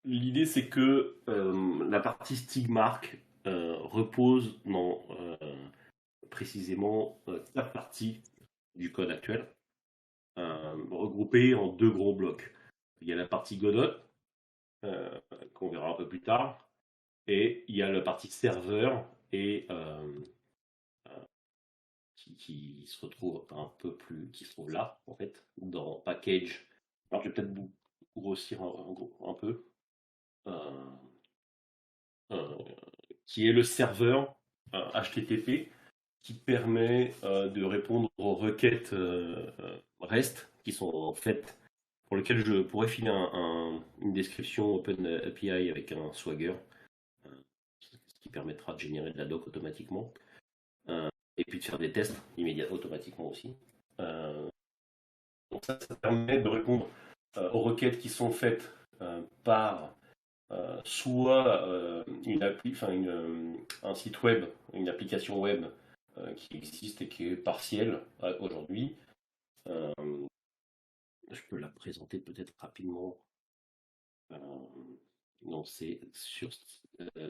L'idée, c'est que la partie StigMark repose dans précisément 4 parties du code actuel, regroupées en 2 gros blocs. Il y a la partie Godot, euh, qu'on verra un peu plus tard, et il y a la partie serveur et qui se retrouve un peu plus, qui se trouve là, en fait, dans package. Alors, je vais peut-être vous grossir un peu. Euh, euh, qui est le serveur HTTP qui permet de répondre aux requêtes REST qui sont faites, pour lesquelles je pourrais filer une description OpenAPI avec un Swagger, euh, ce qui permettra de générer de la doc automatiquement, euh, et puis de faire des tests immédiatement automatiquement aussi. Euh, donc ça permet de répondre aux requêtes qui sont faites par soit un site web, une application web qui existe et qui est partielle aujourd'hui. Euh, je peux la présenter peut-être rapidement. Euh, non, c'est sur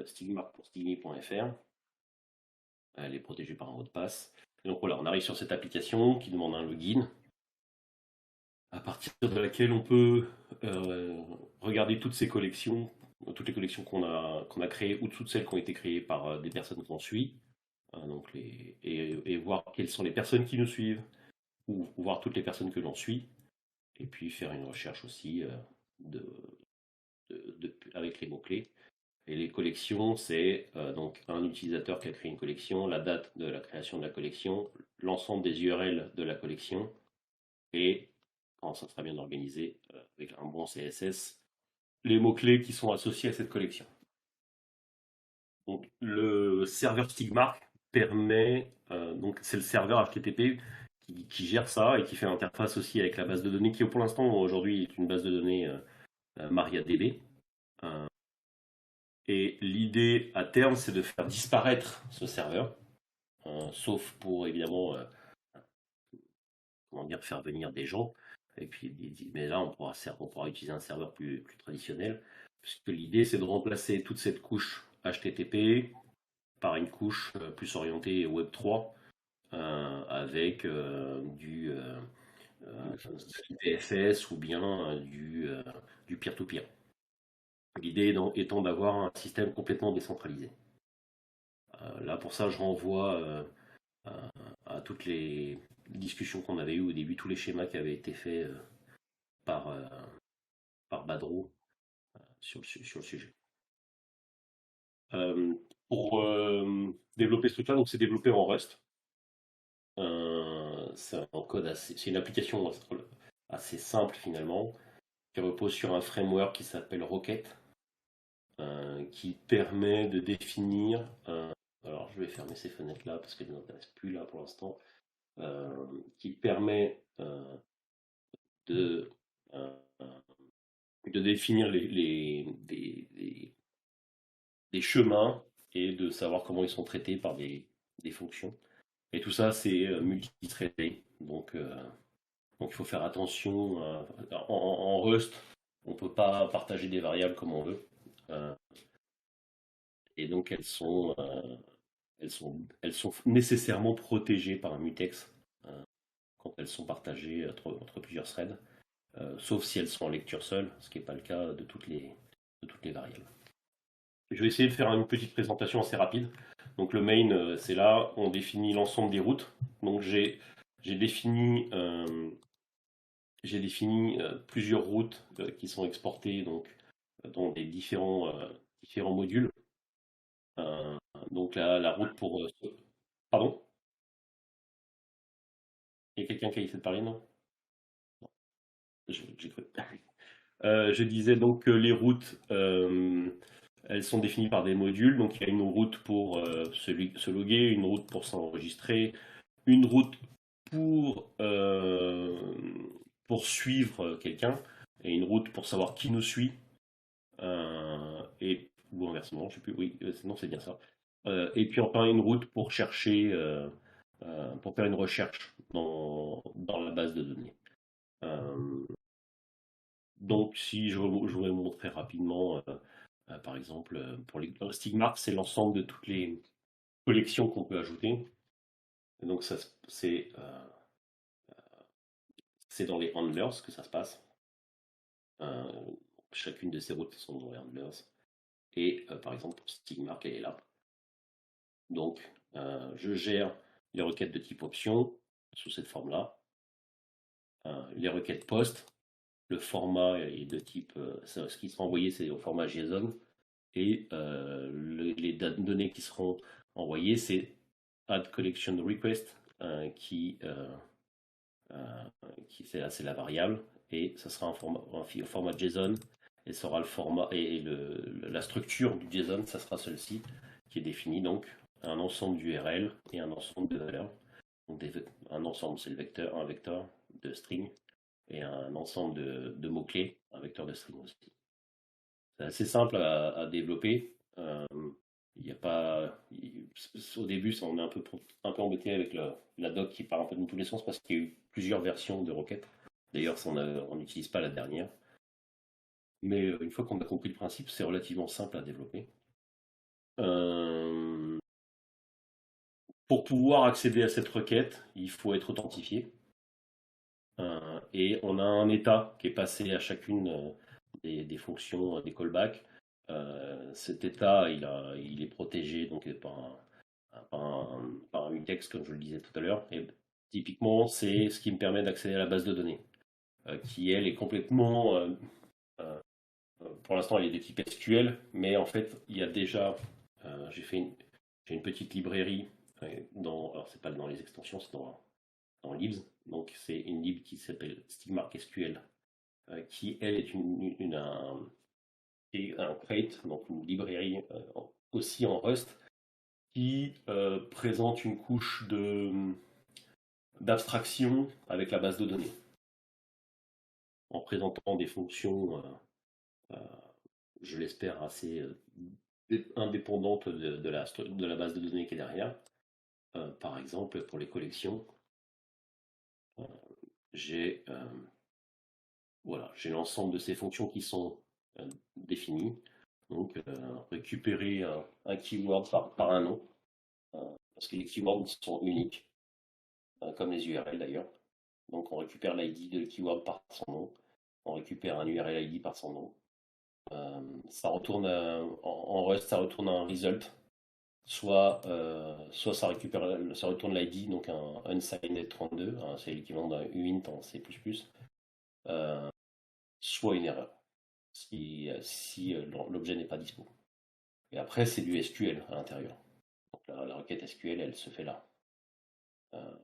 Stigma pour stigmi.fr. Elle est protégée par un mot de passe. Et donc voilà, on arrive sur cette application qui demande un login, à partir de laquelle on peut euh, regarder toutes les collections qu'on a créées ou toutes celles qui ont été créées par des personnes qu'on suit, donc et voir quelles sont les personnes qui nous suivent, ou voir toutes les personnes que l'on suit, et puis faire une recherche aussi de, avec les mots-clés. Et les collections, c'est donc un utilisateur qui a créé une collection, la date de la création de la collection, l'ensemble des URL de la collection, et quand ça sera bien organisé avec un bon CSS, les mots-clés qui sont associés à cette collection. Donc, le serveur Stigmark permet, donc c'est le serveur HTTP qui gère ça et qui fait l'interface aussi avec la base de données qui pour l'instant aujourd'hui est une base de données MariaDB. Euh, et l'idée à terme c'est de faire disparaître ce serveur, sauf pour évidemment comment dire, faire venir des gens. Et puis, mais là on pourra utiliser un serveur plus traditionnel, puisque l'idée c'est de remplacer toute cette couche HTTP par une couche plus orientée Web3 avec du IPFS ou bien du peer-to-peer. L'idée étant d'avoir un système complètement décentralisé. Là, pour ça, je renvoie à, à toutes les discussions qu'on avait eues au début, tous les schémas qui avaient été faits par, euh, par Badro sur le sujet. Euh, pour développer ce truc-là, donc c'est développé en Rust. C'est une application assez simple finalement, qui repose sur un framework qui s'appelle Rocket, qui permet de définir. Alors je vais fermer ces fenêtres-là parce qu'elles ne m'intéressent plus là pour l'instant. Qui permet de, euh, de définir des chemins et de savoir comment ils sont traités par des fonctions. Et tout ça, c'est multithreadé. Donc il faut faire attention. En Rust, on ne peut pas partager des variables comme on veut. Euh, et donc elles sont nécessairement protégées par un mutex quand elles sont partagées entre plusieurs threads, sauf si elles sont en lecture seule, ce qui n'est pas le cas de toutes les variables. Je vais essayer de faire une petite présentation assez rapide. Donc le main, c'est là, on définit l'ensemble des routes. Donc j'ai défini plusieurs routes qui sont exportées donc, dans des différents modules. Euh, donc la route pour... Pardon? Il y a quelqu'un qui a essayé de parler, non? J'ai cru. Je disais donc que les routes, elles sont définies par des modules. Donc il y a une route pour se loguer, une route pour s'enregistrer, une route pour, euh, pour suivre quelqu'un, et une route pour savoir qui nous suit, ou inversement, je sais plus, oui, non, c'est bien ça. Et puis enfin une route pour chercher, pour faire une recherche dans la base de données. Euh, Donc, si je voudrais vous montrer rapidement, par exemple, pour les Stigmark, c'est l'ensemble de toutes les collections qu'on peut ajouter. Et donc, c'est dans les handlers que ça se passe. Euh, Chacune de ces routes sont dans les handlers. Et par exemple, pour Stigmark, elle est là. Donc, je gère les requêtes de type option sous cette forme-là. Les requêtes post, le format est de type, ce qui sera envoyé, c'est au format JSON. Et les données qui seront envoyées, c'est add collection request c'est la variable, et ça sera un format JSON, et sera le format et la structure du JSON, ça sera celle-ci qui est définie, donc un ensemble d'URL et un ensemble de valeurs. Donc un ensemble, c'est un vecteur de string, et un ensemble de mots-clés, un vecteur de string aussi. C'est assez simple à développer. Il y a pas, Au début, on est un peu embêté avec la doc qui part un peu dans tous les sens parce qu'il y a eu plusieurs versions de requêtes. D'ailleurs, on n'utilise pas la dernière. Mais une fois qu'on a compris le principe, c'est relativement simple à développer. Euh, pour pouvoir accéder à cette requête, il faut être authentifié. Et on a un état qui est passé à chacune des fonctions, des callbacks. Cet état, il est protégé donc par un mutex, comme je le disais tout à l'heure. Et typiquement, c'est ce qui me permet d'accéder à la base de données, qui elle est complètement, pour l'instant, elle est de type SQL, mais en fait, il y a déjà, j'ai une petite librairie alors c'est pas dans les extensions, c'est dans libs. Donc c'est une lib qui s'appelle Stigmark SQL, qui elle est un crate, donc une librairie aussi en Rust, qui présente une couche d'abstraction avec la base de données, en présentant des fonctions, je l'espère, assez indépendantes de la base de données qui est derrière. Par exemple, pour les collections, euh, j'ai voilà, j'ai l'ensemble de ces fonctions qui sont définies. Donc, récupérer un keyword par un nom, euh, parce que les keywords sont uniques, comme les URL d'ailleurs. Donc, on récupère l'ID de keyword par son nom, on récupère un URL ID par son nom. Ça retourne en Rust, ça retourne un result. Soit ça retourne l'ID, donc un unsigned 32, hein, c'est l'équivalent d'un uint en C++, euh, soit une erreur, si l'objet n'est pas dispo. Et après, c'est du SQL à l'intérieur. Donc la requête SQL, elle se fait là. Euh,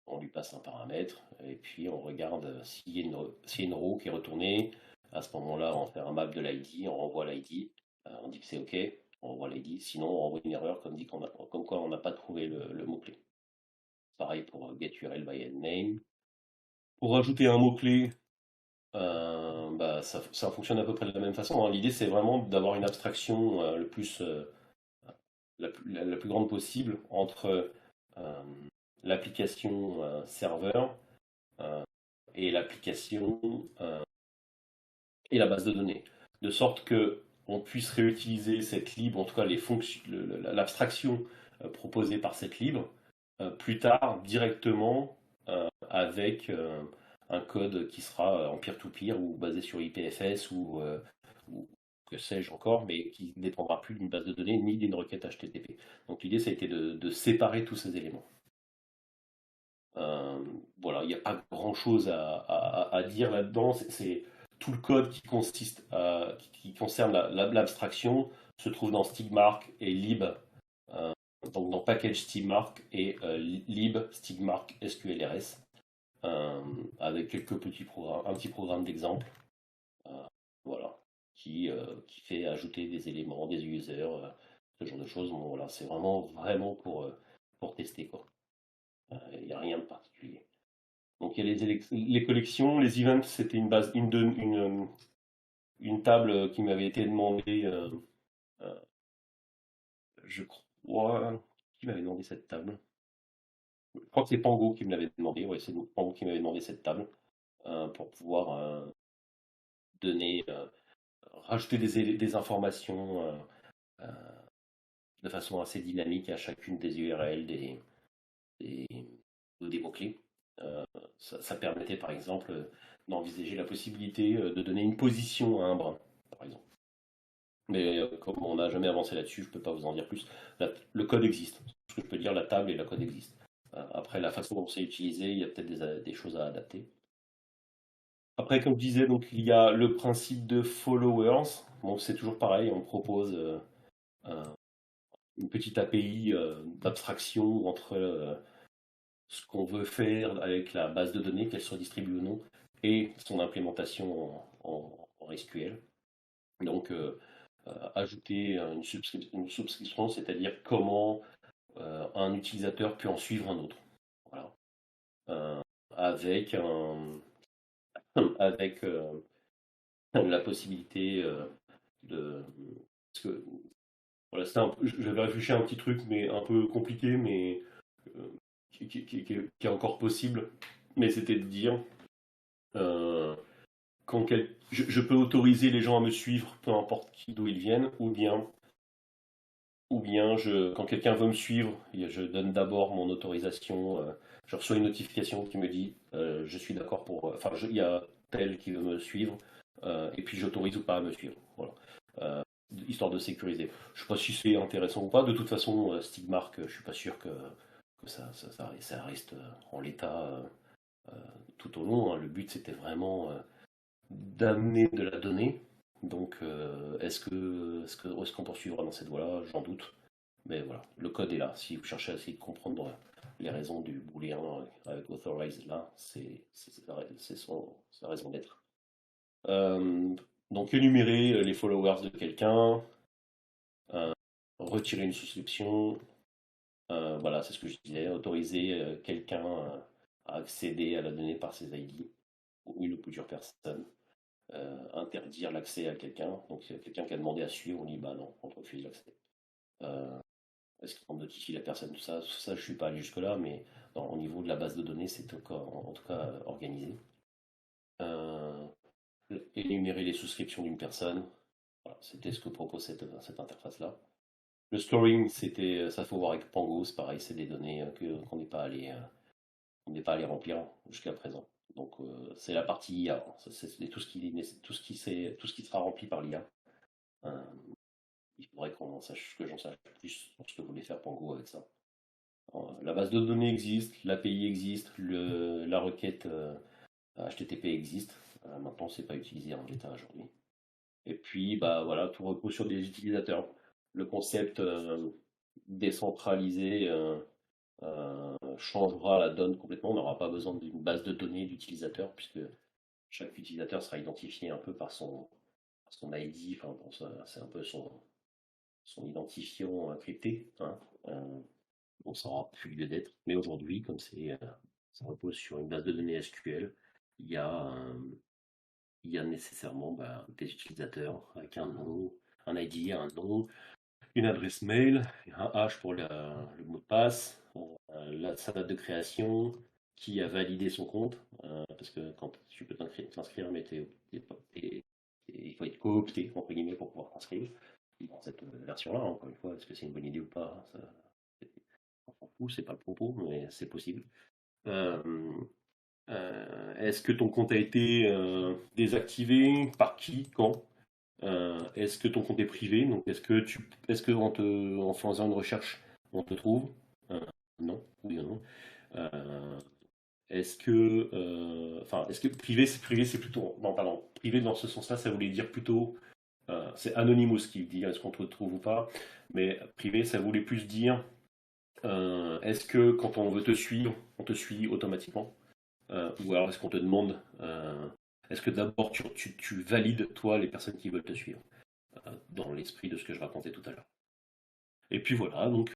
on lui passe un paramètre, et puis on regarde s'il y a une row qui est retournée. À ce moment-là, on fait un map de l'ID, on renvoie l'ID, on dit que c'est OK, on renvoie l'ID, sinon on renvoie une erreur comme quoi on n'a pas trouvé le mot-clé. Pareil pour getURL by name. Pour rajouter un mot-clé, ça fonctionne à peu près de la même façon, hein. L'idée, c'est vraiment d'avoir une abstraction la plus grande possible entre euh, l'application serveur euh, et l'application et la base de données, de sorte que on puisse réutiliser cette lib, en tout cas les fonctions, l'abstraction proposée par cette lib, plus tard directement avec un code qui sera en peer-to-peer ou basé sur IPFS ou que sais-je encore, mais qui ne dépendra plus d'une base de données ni d'une requête HTTP. Donc l'idée, ça a été de séparer tous ces éléments. Euh, voilà, il n'y a pas grand-chose à dire là-dedans. C'est tout le code qui concerne l'abstraction se trouve dans Stigmark et lib, euh, donc dans package Stigmark et lib Stigmark SQLRS, euh, avec quelques petits programmes, un petit programme d'exemple, euh, voilà, qui fait ajouter des éléments, des users, ce genre de choses. Bon, voilà, c'est vraiment pour tester, quoi. Il n'y a rien de particulier. Donc il y a les collections, les events, c'était une base, une table qui m'avait été demandée, euh, je crois, qui m'avait demandé cette table. Je crois que c'est Pango qui me l'avait demandé, ouais, c'est Pango qui m'avait demandé cette table pour pouvoir donner, rajouter des informations euh, de façon assez dynamique à chacune des URL, des, ou des mots-clés. Euh, ça permettait par exemple d'envisager la possibilité de donner une position à un brin, par exemple. Mais comme on n'a jamais avancé là-dessus, je ne peux pas vous en dire plus. Le code existe. Ce que je peux dire, la table et la code existent. Après, la façon dont c'est utilisé, il y a peut-être des choses à adapter. Après, comme je disais, donc, il y a le principe de followers. Bon, c'est toujours pareil, on propose un- une petite API d'abstraction entre ce qu'on veut faire avec la base de données, qu'elle soit distribuée ou non, et son implémentation en SQL. Donc, ajouter une subscription, c'est-à-dire comment un utilisateur peut en suivre un autre. Voilà. Euh, avec avec la possibilité de. Parce que, voilà, j'avais réfléchi à un petit truc, mais un peu compliqué, mais euh, qui est encore possible. Mais c'était de dire euh, je peux autoriser les gens à me suivre, peu importe d'où ils viennent, ou bien quand quelqu'un veut me suivre, je donne d'abord mon autorisation. Je reçois une notification qui me dit je suis d'accord pour. Enfin, il y a tel qui veut me suivre, et puis j'autorise ou pas à me suivre. Voilà. Euh, Histoire de sécuriser. Je ne sais pas si c'est intéressant ou pas. De toute façon, Stigmark, je ne suis pas sûr que ça reste en l'état tout au long. Hein. Le but, c'était vraiment d'amener de la donnée. Donc, est-ce qu'on poursuivra dans cette voie-là? J'en doute. Mais voilà, le code est là. Si vous cherchez à essayer de comprendre les raisons du booléen avec authorize, là, c'est sa raison d'être. Euh, donc, énumérer les followers de quelqu'un, euh, retirer une souscription, voilà, c'est ce que je disais, autoriser quelqu'un à accéder à la donnée par ses ID, ou une ou plusieurs personnes. Interdire l'accès à quelqu'un. Donc, il y a quelqu'un qui a demandé à suivre, on dit bah non, on refuse l'accès. Euh, Est-ce qu'on notifie la personne, tout ça, je ne suis pas allé jusque-là, mais au niveau de la base de données, c'est en tout cas organisé. Euh, Énumérer les souscriptions d'une personne, voilà, c'était ce que propose cette interface-là. Le scoring, ça faut voir avec Pango, c'est pareil, c'est des données qu'on n'est pas allé remplir jusqu'à présent. Donc c'est la partie IA, c'est tout ce qui sera rempli par l'IA. Euh, il faudrait que j'en sache plus sur ce que voulait faire Pango avec ça. La base de données existe, l'API existe, la requête HTTP existe. Maintenant, c'est pas utilisé en l'état aujourd'hui. Et puis, bah voilà, tout repose sur des utilisateurs. Le concept décentralisé changera la donne complètement. On n'aura pas besoin d'une base de données d'utilisateurs puisque chaque utilisateur sera identifié un peu par son ID. Enfin, bon, c'est un peu son identifiant crypté. Hein. Donc ça aura plus lieu d'être. Mais aujourd'hui, comme ça repose sur une base de données SQL, il y a, il y a nécessairement des utilisateurs avec un nom, un ID, un nom, une adresse mail, un hash pour le mot de passe, sa date de création, qui a validé son compte, parce que quand tu peux t'inscrire, mais il faut être coopté, entre guillemets, pour pouvoir t'inscrire. Dans cette version-là, encore une fois, est-ce que c'est une bonne idée ou pas, on s'en fout, c'est pas le propos, mais c'est possible. Euh, Est-ce que ton compte a été désactivé? Par qui? Quand? Est-ce que ton compte est privé? Donc est-ce que en faisant une recherche, on te trouve? Euh, non, oui ou non. Euh, est-ce que privé, c'est plutôt, non, pardon, privé dans ce sens-là, ça voulait dire plutôt, c'est Anonymous qui dit est-ce qu'on te trouve ou pas, mais privé, ça voulait plus dire, est-ce que quand on veut te suivre, on te suit automatiquement? Ou alors est-ce qu'on te demande, est-ce que d'abord tu valides toi les personnes qui veulent te suivre, dans l'esprit de ce que je racontais tout à l'heure. Et puis voilà, donc